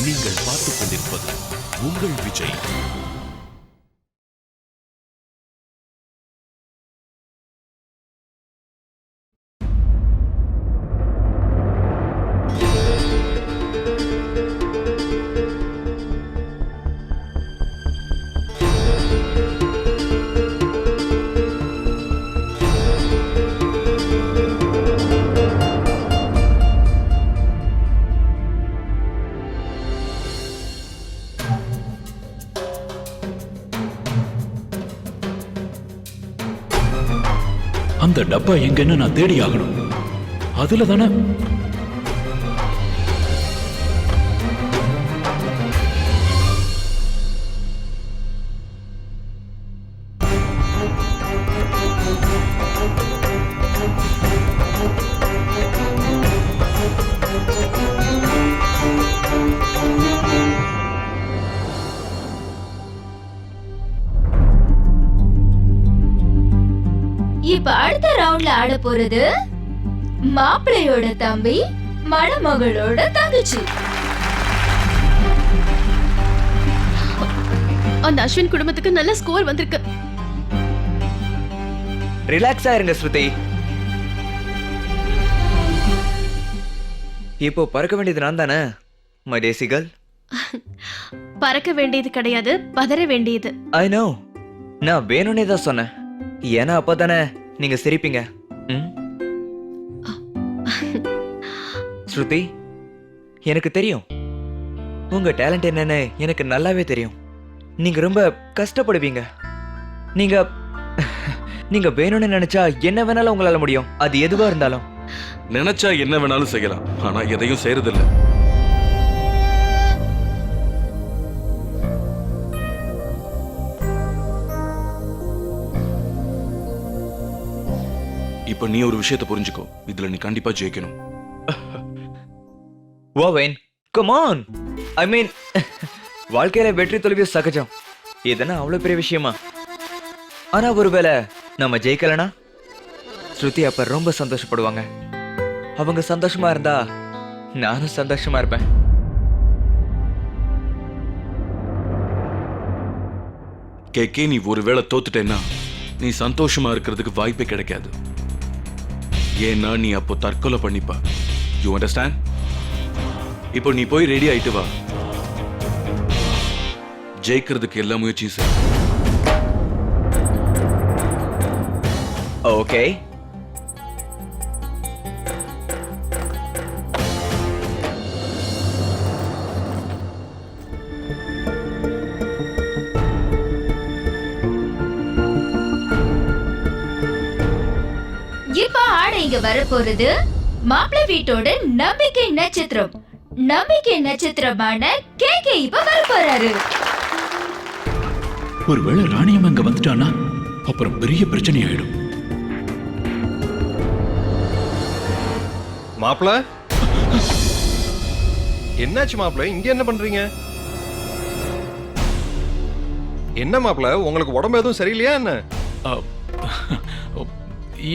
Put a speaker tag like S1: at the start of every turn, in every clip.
S1: நீங்கள் பார்த்துக் கொண்டிருப்பது உங்கள் விஜய். அந்த டப்பா எங்கன்னு நான் தேடி ஆகணும். அதுல தானே
S2: இப்ப அடுத்த ரவுண்ட்ல ஆட போறது மாப்பிள்ளையோட தம்பி மணமகளோட தங்கச்சி.
S3: அந்த அஸ்வின் குடும்பத்துக்கு நல்ல ஸ்கோர் வந்திருக்கு.
S4: ரிலாக்ஸா இருங்க ஸ்ருதி. இப்போ பறக்க வேண்டியது நான் தானே மை டேசிகல்.
S3: பறக்க வேண்டியது கிடையாது, பதற வேண்டியது.
S4: ஐ நோ, நான் வேணும்னே தான் சொன்னேன். ஏன்னா அப்பதானே நீங்க சிரிப்பீங்க. ஸ்ருதி, எனக்கு தெரியும் உங்க டேலண்ட் என்னன்னு. எனக்கு நல்லாவே தெரியும். நீங்க ரொம்ப கஷ்டப்படுவீங்க. நீங்க நீங்க வேணும்னு நினைச்சா என்ன வேணாலும் உங்களால முடியும். அது எதுவா இருந்தாலும்.
S1: நினைச்சா என்ன வேணாலும் செய்யலாம், ஆனா எதையும் செய்யறதில்ல. இப்ப நீ ஒரு விஷயத்தை புரிஞ்சுக்கோ, இதுல நீ கண்டிப்பா ஜெயிக்கணும்.
S4: Owen, come on. I mean, வாழ்க்கையில வெற்றி தோல்வி சகஜம். இதெல்லாம் அவ்வளவு பெரிய விஷயமா? ஆனா ஒருவேளை நம்ம ஜெயிக்கலனா ஸ்ருதி அப்ப ரொம்ப சந்தோஷப்படுவாங்க. அவங்க சந்தோஷமா இருந்தா நானும் சந்தோஷமா இருப்பேன்.
S1: கேக்கே, நீ ஒருவேளை தோத்துட்டேன்னா நீ சந்தோஷமா இருக்கிறதுக்கு வாய்ப்பே கிடைக்காது. ஏன்னா நீ அப்போ தற்கொலை பண்ணிப்பா. You understand? இப்போ நீ போய் ரெடி ஆயிட்டு வா. ஜெயிக்கிறதுக்கு எல்லா முயற்சியும் செய்.
S4: ஓகே.
S2: இப்ப ஆட இங்க வர போறது மாப்பிள்ளை வீட்டோட நம்பிக்கை நட்சத்திரம். நம்பிக்கை நட்சத்திரமான கேகே இப்ப வர போறாரு.
S1: ஒருவேளை ராணியம் அங்க வந்துட்டானா அப்புறம் பெரிய பிரச்சனை ஆயிடும்.
S5: மாப்பிள்ள, என்னாச்சு மாப்பிள்ள? இங்க என்ன பண்றீங்க? என்ன மாப்பிள்ள, உங்களுக்கு உடம்பு எதுவும் சரியில்லையா என்ன?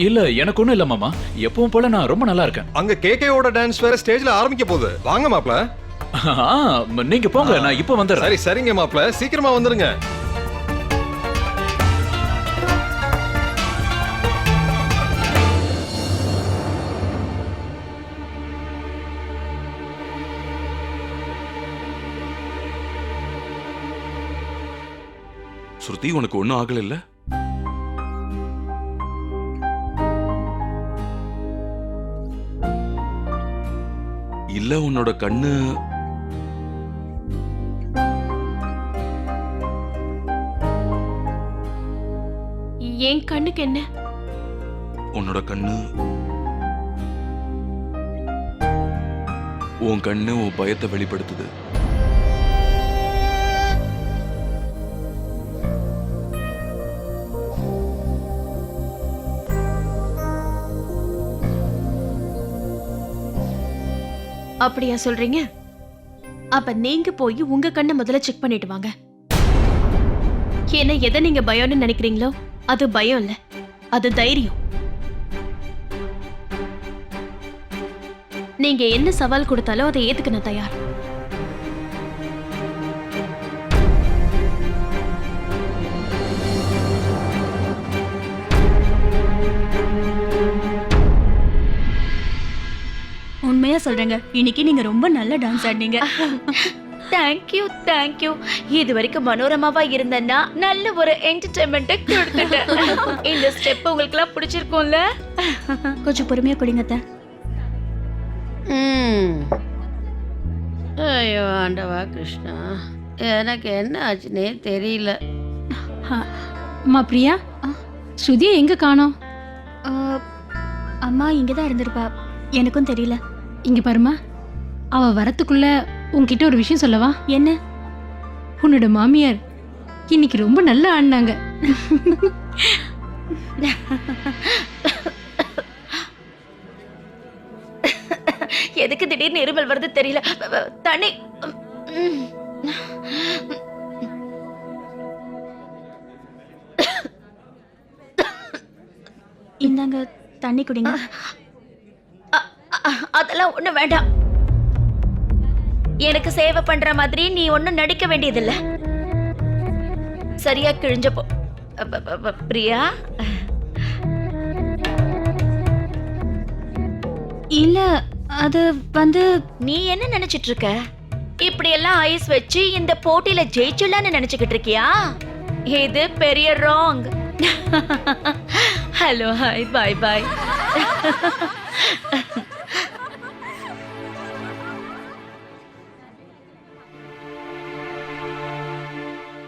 S1: இல்ல, எனக்கு ஒண்ணும் இல்ல மாமா. எப்பவும் போல நான் ரொம்ப நல்லா இருக்கேன்.
S5: அங்க கேகேவோட டான்ஸ் வேற ஸ்டேஜ்ல ஆரம்பிக்க போகுது. வாங்க மாப்பிள்ள.
S1: நீங்க போங்க, நான் இப்ப வந்துடுறேன்.
S5: சரி சரிங்க மாப்பிள்ள, சீக்கிரமா வந்துருங்க.
S1: ஸ்ருதி, உனக்கு ஒண்ணும் ஆகல இல்ல? இல்ல, உன்னோட கண்ணு
S3: என் கண்ணுக்கு என்ன?
S1: உன்னோட கண்ணு உன் கண்ணு உன் பயத்தை வெளிப்படுத்துது.
S3: அப்படியா சொல்றீங்க? அப்ப நீங்க போய் உங்க கண்ணை முதல்ல செக் பண்ணிட்டு வாங்க. ஏன்னா எதை நீங்க பயம்னு நினைக்கிறீங்களோ அது பயம் இல்ல, அது தைரியம். நீங்க என்ன சவால் கொடுத்தாலும் அதை ஏத்துக்க நான் தயார்.
S6: உண்மையா சொல்றேங்க, இன்னைக்கு நீங்க ரொம்ப நல்ல டான்ஸ் ஆடினீங்க.
S3: Thank you thank you. இது வரைக்கும் மனோரமாவா இருந்தேன்னா நல்ல ஒரு என்டர்டைன்மெண்ட் கொடுத்துட்டேன். இந்த ஸ்டெப் உங்களுக்கு எல்லாம் பிடிச்சிருக்கும்ல?
S6: கொஞ்சம் பொறுமையா குடிங்க அத்தை.
S7: ஐயோ ஆண்டவா கிருஷ்ணா, எனக்கு என்ன ஆச்சுன்னே தெரியல.
S8: அம்மா பிரியா, ஸ்ருதியை எங்க காணோம்?
S6: அம்மா இங்கதான் இருந்திருப்பா, எனக்கும் தெரியல.
S8: இங்க பாருமா, அவ வரத்துக்குள்ள உன்கிட்ட ஒரு விஷயம் சொல்லவா?
S6: என்ன?
S8: உன்னோட மாமியார் இன்னைக்கு ரொம்ப நல்லா ஆடினாங்க.
S3: எதுக்கு திடீர்னு இருமல் வருது தெரியல. தண்ணி.
S6: இந்தாங்க தண்ணி குடிங்க.
S3: அதெல்லாம் ஒண்ணு வேண்டாம். எனக்கு சேவை பண்ற மாதிரி நீ ஒண்ணும் நடிக்க வேண்டியதில்ல. சரியா கிழிஞ்சப்போ பிரியா.
S6: இல்ல, அது வந்து
S3: நீ என்ன நினைச்சிட்டு இருக்க? இப்படி எல்லாம் ஐஸ் வச்சு இந்த போட்டியில ஜெயிச்சிடலான்னு நினைச்சுக்கிட்டு இருக்கியா? இது பெரிய ராங். ஹலோ, ஹாய், பாய் பாய்.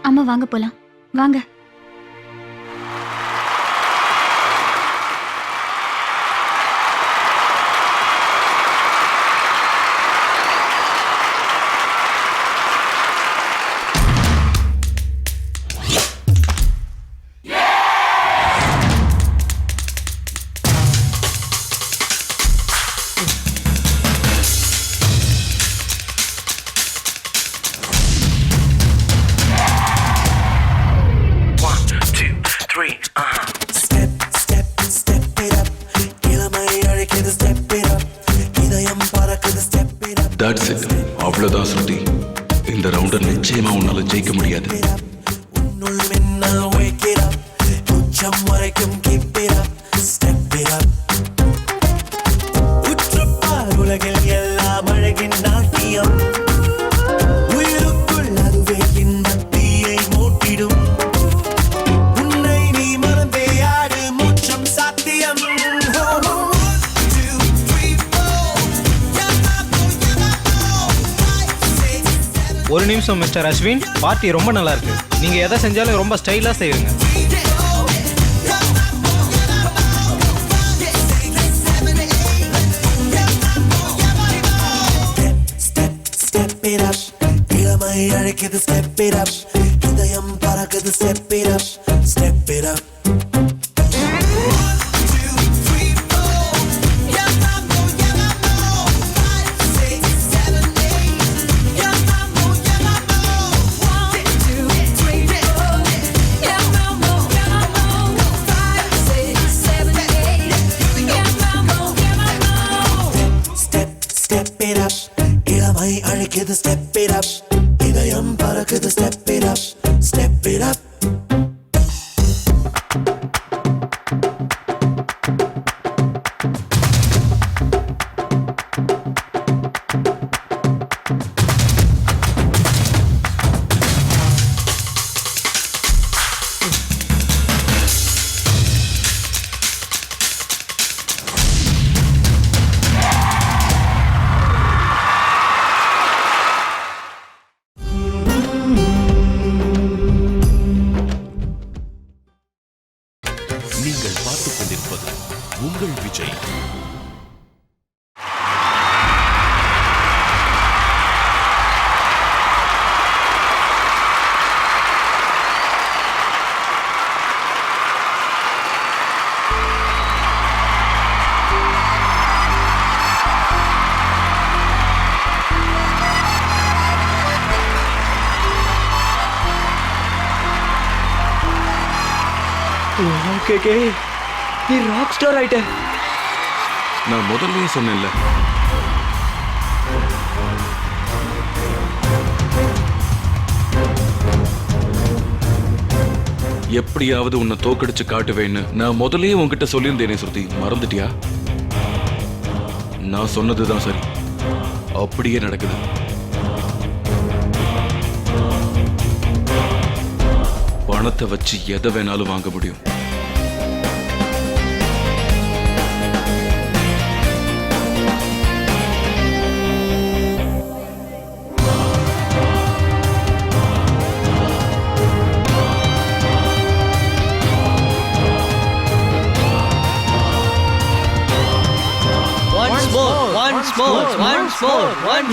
S6: அம்மா வாங்க போலாம், வாங்க.
S1: That's it. அவ்வளவுதான் ஸ்ருதி. இந்த ரவுண்ட நிச்சயமா உன்னால ஜெயிக்க முடியாது.
S9: உலகில் எல்லாம் அழகின் நாட்டியம், உயிருக்குள் அதுவே இன்பத்தீயை மூட்டிடும். உன்னை நீ மறந்தே ஆடு, மூச்சம் சாத்தியம்.
S10: ஒரு நிமிஷம் மிஸ்டர் அஸ்வின், பார்ட்டி ரொம்ப நல்லா இருக்கு. நீங்க எதை செஞ்சாலும் ரொம்ப ஸ்டைலா செய்வீங்க. இளமை அழைக்குது, ஸ்டெப் இட் அப். இதயம் பறக்குது, step it up, step it up. இளமை அழைக்குது, ஸ்டெப் இட் அப். இதயம் பறக்குது, step it up, step it up.
S11: நீங்கள் பார்த்துக் கொண்டிருப்பது உங்கள் விஜய்.
S4: ஓகே, நீ ராக் ஸ்டார் ஆயிட்ட.
S1: நான் முதல்லயே சொன்னேன்ல, எப்படியாவது உன்னை தோக்கடிச்சு காட்டுவேன்னு நான் முதல்லயே உன்கிட்ட சொல்லியிருந்தேனே ஸ்ருதி, மறந்துட்டியா? நான் சொன்னதுதான் சரி. அப்படியே நடக்குது. பணத்தை வச்சு எதை வேணாலும் வாங்க முடியும்.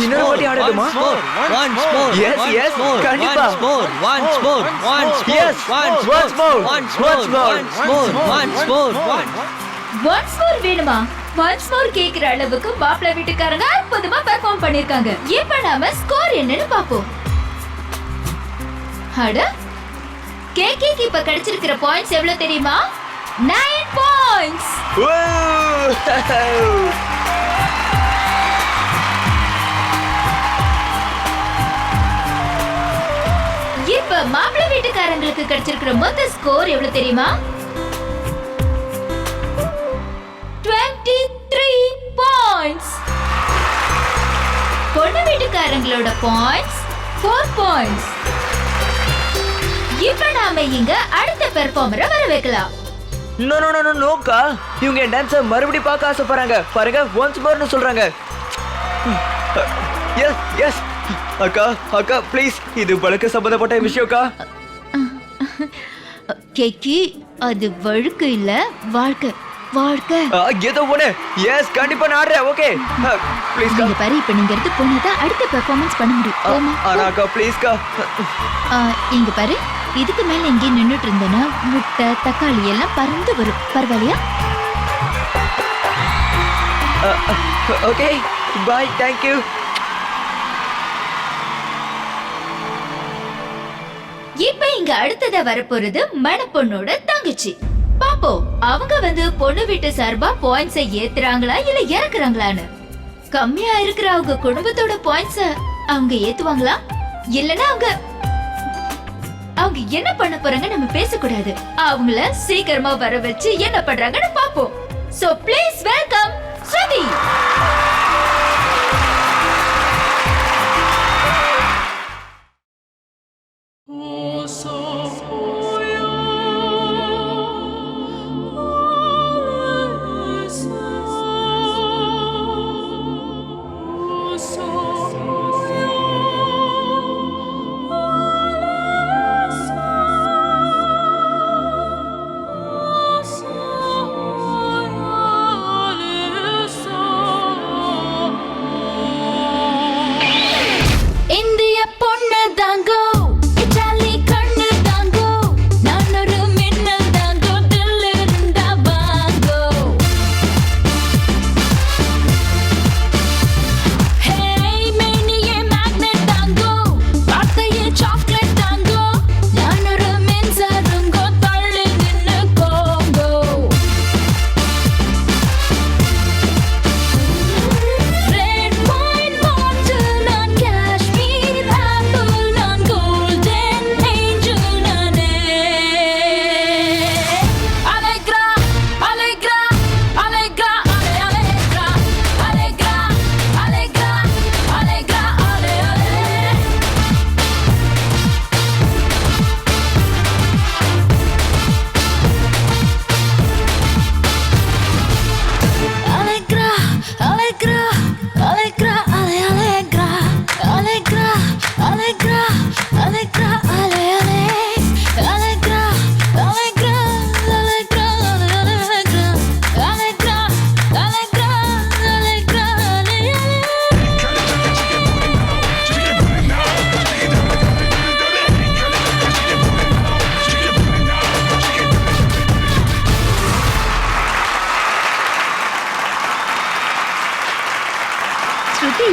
S4: இன்னொரு வாட்டி ஆடட்டுமா? Yes, yes, கண்டிப்பா. Yes, once more.
S2: Once more வேணுமா? ஒன்ஸ் மோர் கேக்குற அளவுக்கு மாப்பிள்ளை வீட்டுக்காரங்க அற்புதமா பெர்ஃபார்ம் பண்ணிருக்காங்க. இப்ப நாம ஸ்கோர் என்னன்னு பாப்போம். அட கேக்கு இப்ப கிடைச்சிருக்கிற பாயிண்ட்ஸ் எவ்வளவு தெரியுமா? 9 பாயிண்ட்ஸ். இப்ப மாப்பிள்ளை வீட்டுக்காரங்களுக்கு கிடைச்சிருக்கிற மொத்த ஸ்கோர் எவ்வளவு தெரியுமா? 23 பாயிண்ட்ஸ். பொண்ணு வீட்டுக்காரங்களோட பாயிண்ட்ஸ் 4 பாயிண்ட்ஸ். இப்ப நாம இங்க அடுத்த பெர்ஃபார்மரை வர வைக்கலாம்.
S4: நோக்கா, இவங்க என் டான்ஸை மறுபடியும் பார்க்க ஆசைப்படுறாங்க. பாருங்க, ஒன்ஸ் மோர்னு சொல்றாங்க. எஸ் எஸ் அக்கா ப்ளீஸ், இது வழக்கு சம்பந்தப்பட்ட விஷயம்க்கா.
S2: கேக்கி, அது வழுக்கு இல்ல, வாழ்க்கை. வாழ்க்கை
S4: ஏதோ ஒண்ணு. எஸ், கண்டிப்பா நான் ஆடுறேன். ஓகே ப்ளீஸ் கா.
S2: பாரு, இப்ப நீங்க எடுத்து போனாதான் அடுத்த பெர்ஃபார்மன்ஸ் பண்ண முடியும்.
S4: அக்கா ப்ளீஸ் கா.
S2: இங்க பாரு, இதுக்கு மேல இங்கே நின்னுட்டு இருந்தனா முட்டை தக்காளி எல்லாம் பறந்து வரும். பரவாயில்லையா?
S4: Okay bye, thank you.
S2: இப்ப இங்க அடுத்ததா வரப்போறது மணப்பொண்ணோட தங்கச்சி. பாப்போம், அவங்க பொண்ணு வீட்டு சார்பா பாயிண்ட்ஸை ஏத்துறாங்களா இல்ல இறக்குறாங்களான்னு. கம்மியா இருக்கிற அவங்க குடும்பத்தோட பாயிண்ட்ஸ அவங்க ஏத்துவாங்களா இல்லனா அவங்க என்ன பண்ண போறாங்க நம்ம பேசக்கூடாது. அவங்கள சீக்கிரமா வர வச்சு என்ன பண்றாங்கன்னு பாப்போம். சோ ப்ளீஸ் வெல்கம் ஸ்ருதி.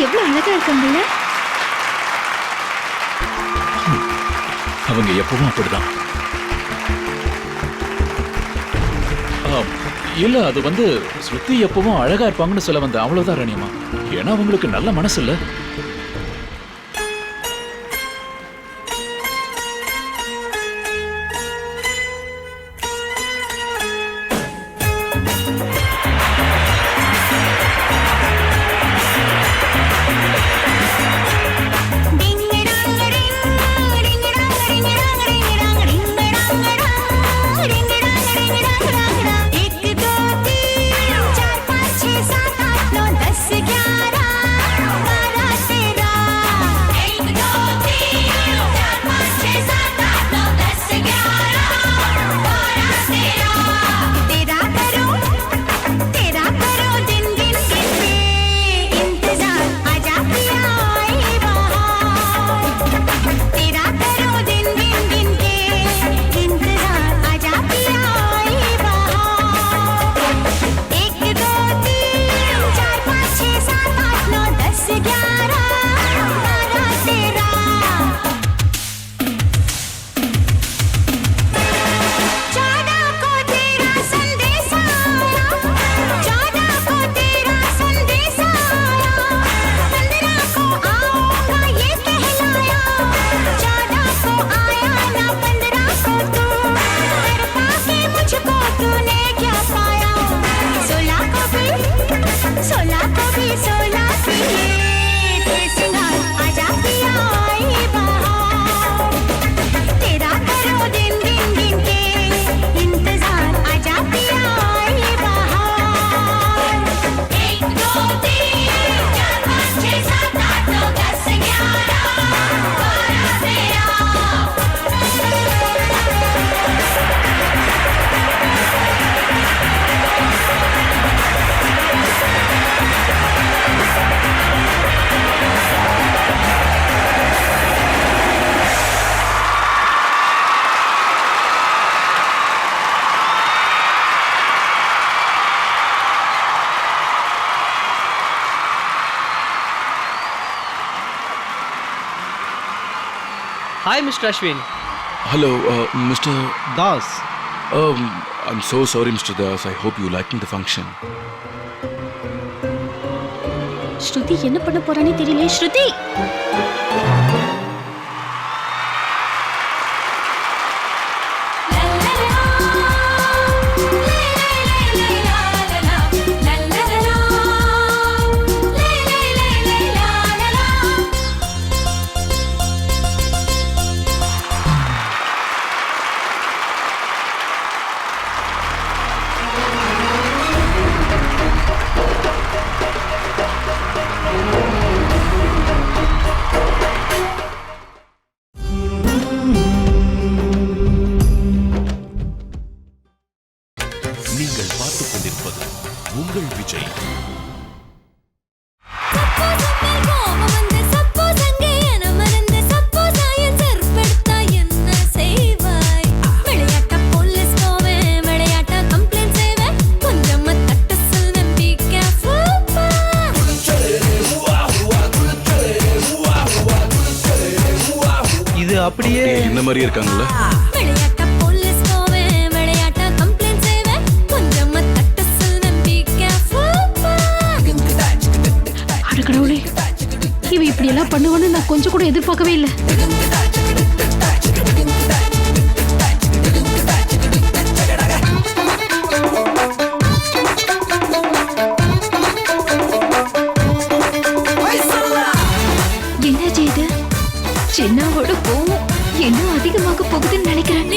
S2: எவ்வளவு அழகா இருக்காங்கல்ல.
S11: அவங்க எப்பவும் அப்படிதான். இல்ல, அது ஸ்ருதி எப்பவும் அழகா இருப்பாங்கன்னு சொல்ல வந்த அவ்வளவுதான் ராணியம்மா. ஏன்னா அவங்களுக்கு நல்ல மனசு இல்ல.
S12: Hi, Mr. Ashwin.
S1: Hello mister
S12: Das.
S1: I'm so sorry mister Das. I hope you liking the function.
S6: ஸ்ருதி என்ன பண்ண போறானே தெரியல. ஸ்ருதி
S9: நீங்கள் பார்த்துக் கொண்டிருப்பது உங்கள் விஜய்.
S12: இது அப்படியே
S1: இந்த மாதிரி இருக்காங்கல்ல?
S8: அட கடவுளே, இவ இப்படி எல்லாம் பண்ணுவான்னு நான் கொஞ்சம் கூட எதிர்பார்க்கவே இல்லை.
S2: என்னாச்சு இது? சின்னாவோட கோவம் இன்னும் அதிகமாக போகுதுன்னு நினைக்கிறேன்.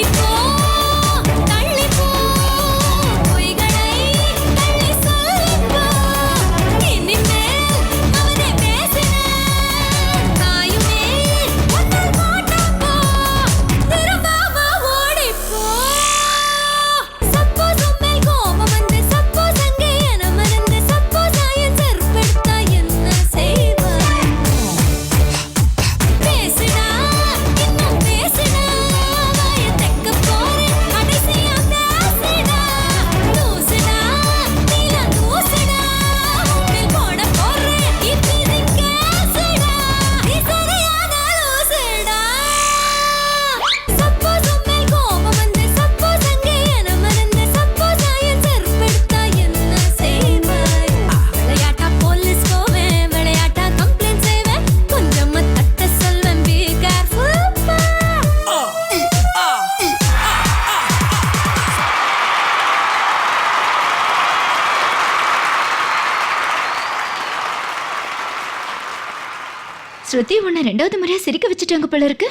S2: ஸ்ருதி உன்னை 2வது முறையா சிரிக்க வச்சுட்டாங்க போல இருக்கு.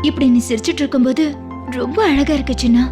S2: இப்படி நீ சிரிச்சிட்டு இருக்கும்போது ரொம்ப அழகா இருக்கு சின்னா.